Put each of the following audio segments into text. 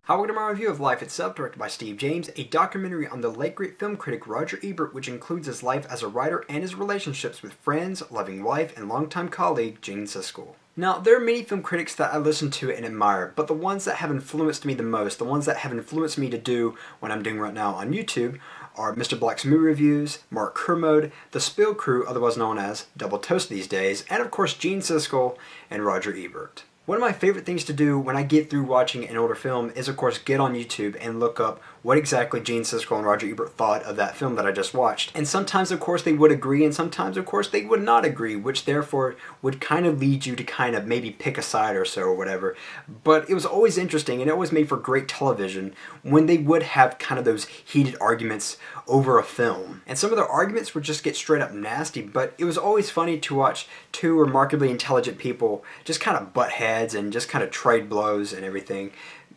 Hi, welcome to my review of Life Itself, directed by Steve James, a documentary on the late great film critic Roger Ebert, which includes his life as a writer and his relationships with friends, loving wife, and longtime colleague Gene Siskel. Now, there are many film critics that I listen to and admire, but the ones that have influenced me the most, the ones that have influenced me to do what I'm doing right now on YouTube, are Mr. Black's Movie Reviews, Mark Kermode, the Spill Crew, otherwise known as Double Toast these days, and of course Gene Siskel and Roger Ebert. One of my favorite things to do when I get through watching an older film is, of course, get on YouTube and look up what exactly Gene Siskel and Roger Ebert thought of that film that I just watched. And sometimes, of course, they would agree, and sometimes, of course, they would not agree, which therefore would kind of lead you to kind of maybe pick a side or so or whatever. But it was always interesting, and it always made for great television when they would have kind of those heated arguments over a film. And some of their arguments would just get straight up nasty, but it was always funny to watch two remarkably intelligent people just kind of butt heads and just kind of trade blows and everything.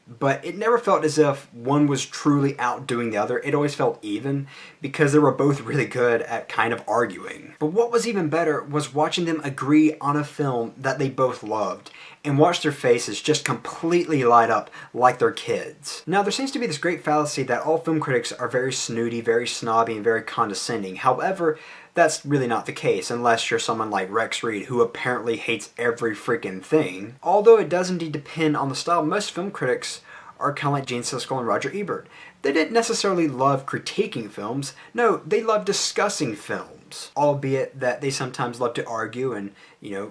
But it never felt as if one was truly outdoing the other. It always felt even because they were both really good at kind of arguing. But what was even better was watching them agree on a film that they both loved and watch their faces just completely light up like they're kids. Now, there seems to be this great fallacy that all film critics are very snooty, very snobby, and very condescending. However, that's really not the case unless you're someone like Rex Reed, who apparently hates every freaking thing. Although it does indeed depend on the style, most film critics are kind of like Gene Siskel and Roger Ebert. They didn't necessarily love critiquing films. No, they love discussing films. Albeit that they sometimes love to argue and,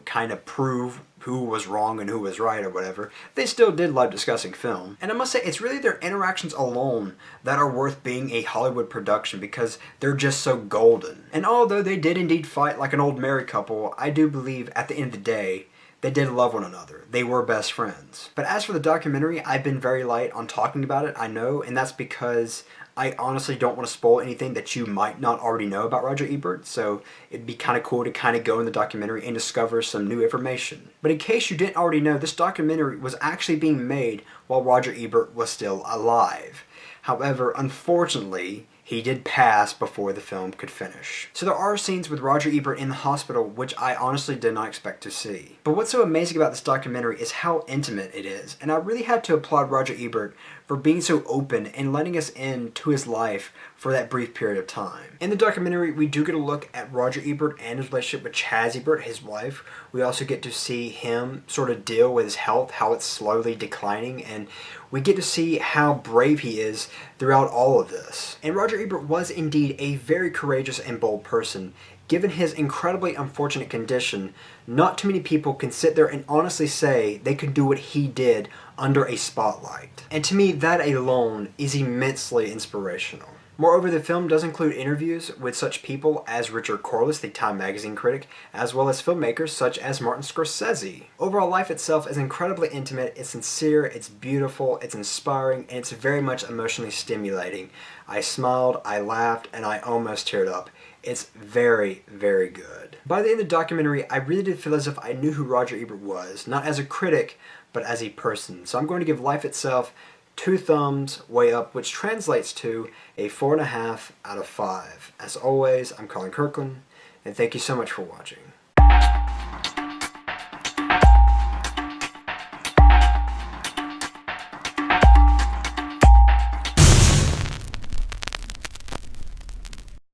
kind of prove who was wrong and who was right or whatever. They still did love discussing film. And I must say, it's really their interactions alone that are worth being a Hollywood production because they're just so golden. And although they did indeed fight like an old married couple, I do believe at the end of the day, they did love one another. They were best friends. But as for the documentary, I've been very light on talking about it, I know, and that's because I honestly don't want to spoil anything that you might not already know about Roger Ebert, so it'd be kind of cool to kind of go in the documentary and discover some new information. But in case you didn't already know, this documentary was actually being made while Roger Ebert was still alive. However, unfortunately, he did pass before the film could finish. So there are scenes with Roger Ebert in the hospital which I honestly did not expect to see. But what's so amazing about this documentary is how intimate it is, and I really had to applaud Roger Ebert for being so open and letting us into his life for that brief period of time. In the documentary, we do get a look at Roger Ebert and his relationship with Chaz Ebert, his wife. We also get to see him sort of deal with his health, how it's slowly declining, and we get to see how brave he is throughout all of this. And Roger Ebert was indeed a very courageous and bold person. Given his incredibly unfortunate condition, not too many people can sit there and honestly say they could do what he did under a spotlight. And to me, that alone is immensely inspirational. Moreover, the film does include interviews with such people as Richard Corliss, the Time magazine critic, as well as filmmakers such as Martin Scorsese. Overall, Life Itself is incredibly intimate, it's sincere, it's beautiful, it's inspiring, and it's very much emotionally stimulating. I smiled, I laughed, and I almost teared up. It's very, very good. By the end of the documentary, I really did feel as if I knew who Roger Ebert was, not as a critic, but as a person. So I'm going to give Life Itself 2 thumbs way up, which translates to a 4.5 out of 5. As always, I'm Colyn Kirkland, and thank you so much for watching.